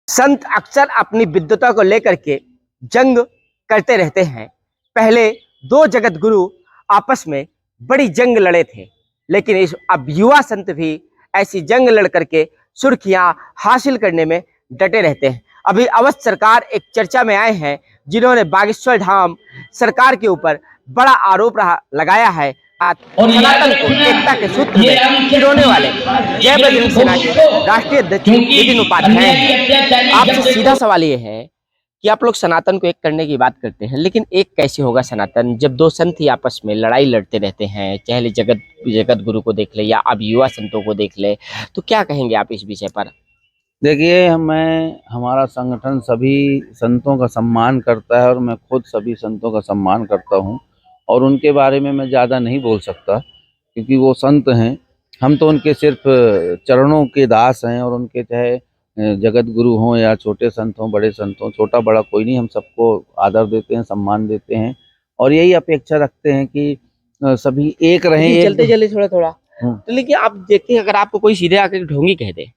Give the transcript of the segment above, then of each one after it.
संत अक्सर अपनी विद्वता को लेकर के जंग करते रहते हैं। पहले दो जगत गुरु आपस में बड़ी जंग लड़े थे, लेकिन अब युवा संत भी ऐसी जंग लड़ करके सुर्खियां हासिल करने में डटे रहते हैं। अभी अवध सरकार एक चर्चा में आए हैं, जिन्होंने बागेश्वर धाम सरकार के ऊपर बड़ा आरोप लगाया है। सनातन को एकता के सूत्र में पिरोने वाले जय बजरंग सेना के राष्ट्रीय अध्यक्ष नितिन उपाध्याय हैं। आपसे सीधा सवाल ये है कि आप लोग सनातन को एक करने की बात करते हैं, लेकिन एक कैसे होगा सनातन जब दो संत ही आपस में लड़ाई लड़ते रहते हैं? चाहे जगत गुरु को देख ले या अब युवा संतों को देख ले, तो क्या कहेंगे आप इस विषय पर? देखिए, हमारा संगठन सभी संतों का सम्मान करता है और मैं खुद सभी संतों का सम्मान करता हूं, और उनके बारे में मैं ज़्यादा नहीं बोल सकता क्योंकि वो संत हैं। हम तो उनके सिर्फ चरणों के दास हैं, और उनके चाहे जगत गुरु हों या छोटे संत हों, बड़े संत हों, छोटा बड़ा कोई नहीं, हम सबको आदर देते हैं, सम्मान देते हैं और यही अपेक्षा रखते हैं कि सभी एक रहें। चलते चले थोड़ा तो, लेकिन आप देखिए, अगर आपको कोई सीधे आकर ढोंगी कह दे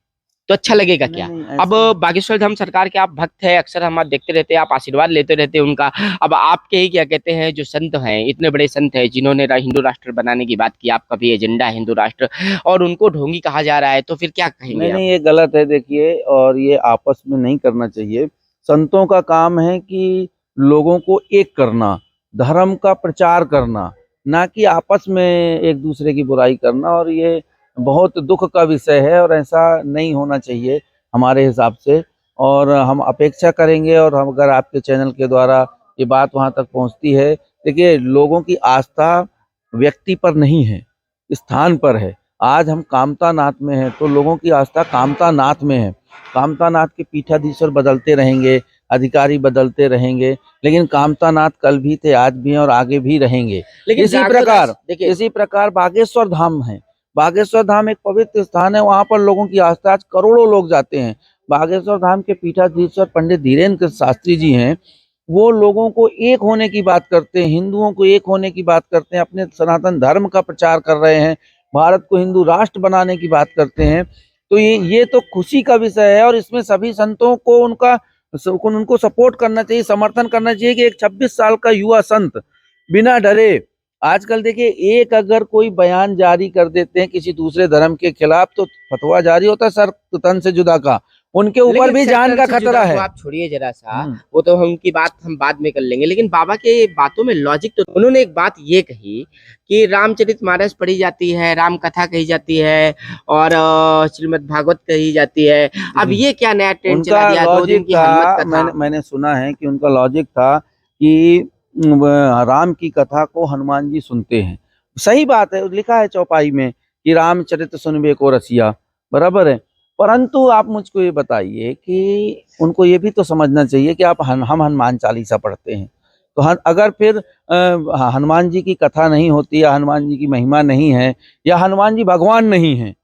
तो अच्छा लगेगा क्या? अब बागेश्वर धाम सरकार के आप भक्त हैं, अक्सर हम देखते रहते हैं, आप आशीर्वाद लेते रहते हैं उनका। अब आपके ही क्या कहते हैं, जो संत हैं, इतने बड़े संत हैं जिन्होंने हिंदू राष्ट्र बनाने की बात की, आपका भी एजेंडा है हिंदू राष्ट्र, और उनको ढोंगी कहा जा रहा है, तो फिर क्या कहेंगे? नहीं, ये गलत है। देखिए, और ये आपस में नहीं करना चाहिए। संतों का काम है कि लोगों को एक करना, धर्म का प्रचार करना, ना कि आपस में एक दूसरे की बुराई करना, और ये बहुत दुख का विषय है और ऐसा नहीं होना चाहिए हमारे हिसाब से। और हम अपेक्षा करेंगे, और हम अगर आपके चैनल के द्वारा ये बात वहाँ तक पहुँचती है, देखिए, लोगों की आस्था व्यक्ति पर नहीं है, स्थान पर है। आज हम कामता नाथ में हैं तो लोगों की आस्था कामता नाथ में है। कामता नाथ के पीठाधीश्वर बदलते रहेंगे, अधिकारी बदलते रहेंगे, लेकिन कामता नाथ कल भी थे, आज भी हैं और आगे भी रहेंगे। इसी प्रकार बागेश्वर धाम है। बागेश्वर धाम एक पवित्र स्थान है, वहाँ पर लोगों की आस्था, आज करोड़ों लोग जाते हैं। बागेश्वर धाम के पीठाधीश्वर पंडित धीरेन्द्र शास्त्री जी हैं, वो लोगों को एक होने की बात करते हैं, हिंदुओं को एक होने की बात करते हैं, अपने सनातन धर्म का प्रचार कर रहे हैं, भारत को हिंदू राष्ट्र बनाने की बात करते हैं। तो ये तो खुशी का विषय है, और इसमें सभी संतों को उनको सपोर्ट करना चाहिए, समर्थन करना चाहिए कि एक 26 साल का युवा संत बिना डरे, आजकल देखिए, एक अगर कोई बयान जारी कर देते हैं किसी दूसरे धर्म के खिलाफ तो फतवा जारी होता है सर तन से जुदा का, उनके ऊपर भी जान का खतरा है। आप छोड़िए जरा सा, वो तो उनकी बात हम बाद में कर लेंगे, लेकिन बाबा के बातों में लॉजिक तो, उन्होंने एक बात ये कही कि रामचरितमानस पढ़ी जाती है, राम कथा कही जाती है और श्रीमद् भागवत कही जाती है। अब ये क्या नया ट्रेंड चला दिया? लॉजिक था, मैंने सुना है कि उनका लॉजिक था कि राम की कथा को हनुमान जी सुनते हैं। सही बात है, लिखा है चौपाई में कि रामचरित सुनबे को रसिया, बराबर है। परंतु आप मुझको ये बताइए कि उनको ये भी तो समझना चाहिए कि हम हनुमान चालीसा पढ़ते हैं, तो अगर फिर हनुमान जी की कथा नहीं होती, या हनुमान जी की महिमा नहीं है, या हनुमान जी भगवान नहीं है,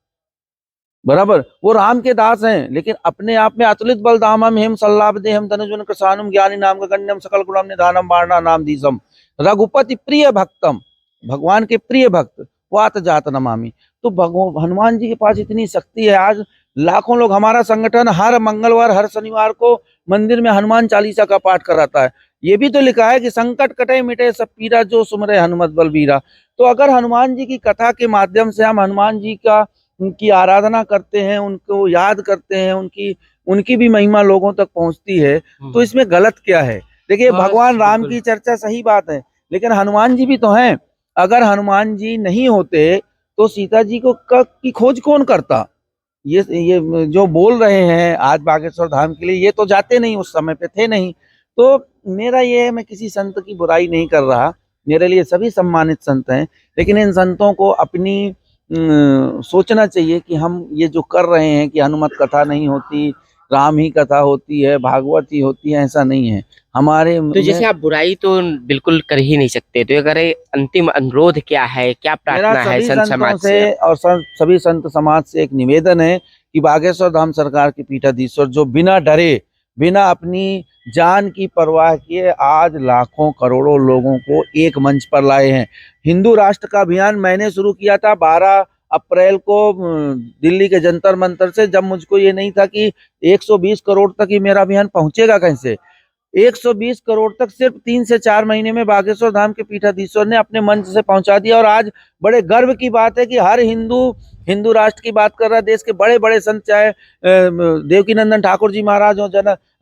बराबर, वो राम के दास हैं, लेकिन अपने आप में अतुलित बलधामम हेम सल्लाभदेहम तनुजुन कृशानुम ज्ञानी नाम गण्यम सकल गुणम निधानम वारणा नाम दीसम रघुपति प्रिय भक्तम, भगवान के प्रिय भक्त वात जात नमामि। तो हनुमान जी के पास इतनी शक्ति है। आज लाखों लोग, हमारा संगठन हर मंगलवार हर शनिवार को मंदिर में हनुमान चालीसा का पाठ कराता है। ये भी तो लिखा है कि संकट कटे मिटे सब पीरा जो सुमरे हनुमत बलबीरा। तो अगर हनुमान जी की कथा के माध्यम से हम हनुमान जी उनकी आराधना करते हैं, उनको याद करते हैं, उनकी भी महिमा लोगों तक पहुंचती है, तो इसमें गलत क्या है? देखिए, भगवान राम की चर्चा सही बात है, लेकिन हनुमान जी भी तो हैं। अगर हनुमान जी नहीं होते तो सीता जी की खोज कौन करता? ये जो बोल रहे हैं आज बागेश्वर धाम के लिए, ये तो जाते नहीं, उस समय पे थे नहीं। तो मेरा ये है, मैं किसी संत की बुराई नहीं कर रहा, मेरे लिए सभी सम्मानित संत हैं, लेकिन इन संतों को अपनी सोचना चाहिए कि हम ये जो कर रहे हैं कि हनुमत कथा नहीं होती, राम ही कथा होती है, भागवत ही होती है, ऐसा नहीं है हमारे। तो जैसे आप बुराई तो बिल्कुल कर ही नहीं सकते, तो अगर अंतिम अनुरोध क्या है, क्या प्रार्थना है संत समाज से? और सभी संत समाज से एक निवेदन है कि बागेश्वर धाम सरकार के पीठाधीश्वर जो बिना डरे, बिना अपनी जान की परवाह किए आज लाखों करोड़ों लोगों को एक मंच पर लाए हैं। हिंदू राष्ट्र का अभियान मैंने शुरू किया था 12 अप्रैल को दिल्ली के जंतर मंतर से, जब मुझको ये नहीं था कि 120 करोड़ तक ही मेरा अभियान पहुंचेगा कैसे। 120 करोड़ तक सिर्फ 3 से 4 महीने में बागेश्वर धाम के पीठाधीश्वर ने अपने मंच से पहुंचा दिया। और आज बड़े गर्व की बात है कि हर हिंदू राष्ट्र की बात कर रहा है, देश के बड़े बड़े संत, चाहे देवकीनंदन ठाकुर जी महाराज हो,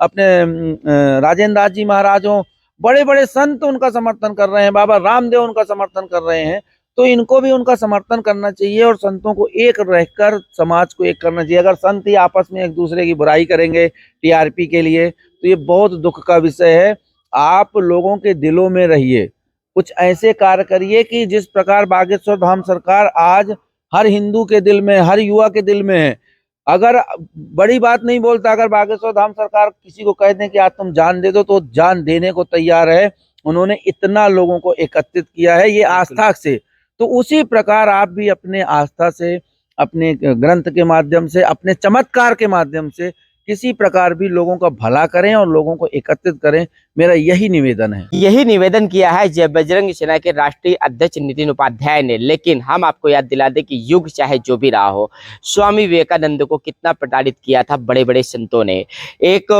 अपने राजेंद्र दास जी महाराज हो, बड़े बड़े संत उनका समर्थन कर रहे हैं, बाबा रामदेव उनका समर्थन कर रहे हैं। तो इनको भी उनका समर्थन करना चाहिए और संतों को एक रहकर समाज को एक करना चाहिए। अगर संत ही आपस में एक दूसरे की बुराई करेंगे टीआरपी के लिए, तो ये बहुत दुख का विषय है। आप लोगों के दिलों में रहिए, कुछ ऐसे कार्य करिए कि जिस प्रकार बागेश्वर धाम सरकार आज हर हिंदू के दिल में, हर युवा के दिल में है। अगर बड़ी बात नहीं बोलता, अगर बागेश्वर धाम सरकार किसी को कह दें कि आज तुम जान दे दो, तो जान देने को तैयार है। उन्होंने इतना लोगों को एकत्रित किया है ये आस्था से। तो उसी प्रकार आप भी अपने आस्था से, अपने ग्रंथ के माध्यम से, अपने चमत्कार के माध्यम से किसी प्रकार भी लोगों का भला करें और लोगों को एकत्रित करें। मेरा यही निवेदन है। यही निवेदन किया है जय बजरंग सेना के राष्ट्रीय अध्यक्ष नितिन उपाध्याय ने। लेकिन हम आपको याद दिला दें कि युग चाहे जो भी रहा हो, स्वामी विवेकानंद को कितना प्रताड़ित किया था बड़े बड़े संतों ने। एक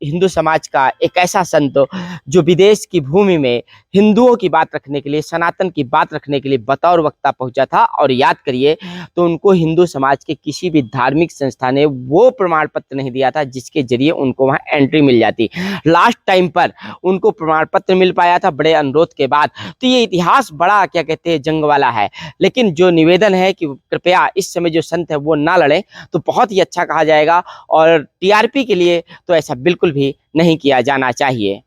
हिंदू समाज का एक ऐसा संत जो विदेश की भूमि में हिंदुओं की बात रखने के लिए, सनातन की बात रखने के लिए बतौर वक्ता पहुंचा था। और याद करिए तो उनको हिंदू समाज के किसी भी धार्मिक संस्था ने वो प्रमाण पत्र नहीं दिया था जिसके जरिए उनको वहां एंट्री मिल जाती। लास्ट टाइम पर उनको प्रमाण पत्र मिल पाया था बड़े अनुरोध के बाद। तो ये इतिहास बड़ा क्या कहते हैं जंग वाला है। लेकिन जो निवेदन है कि कृपया इस समय जो संत है वो ना लड़े, तो बहुत ही अच्छा कहा जाएगा। और टीआरपी के लिए तो ऐसा बिल्कुल भी नहीं किया जाना चाहिए।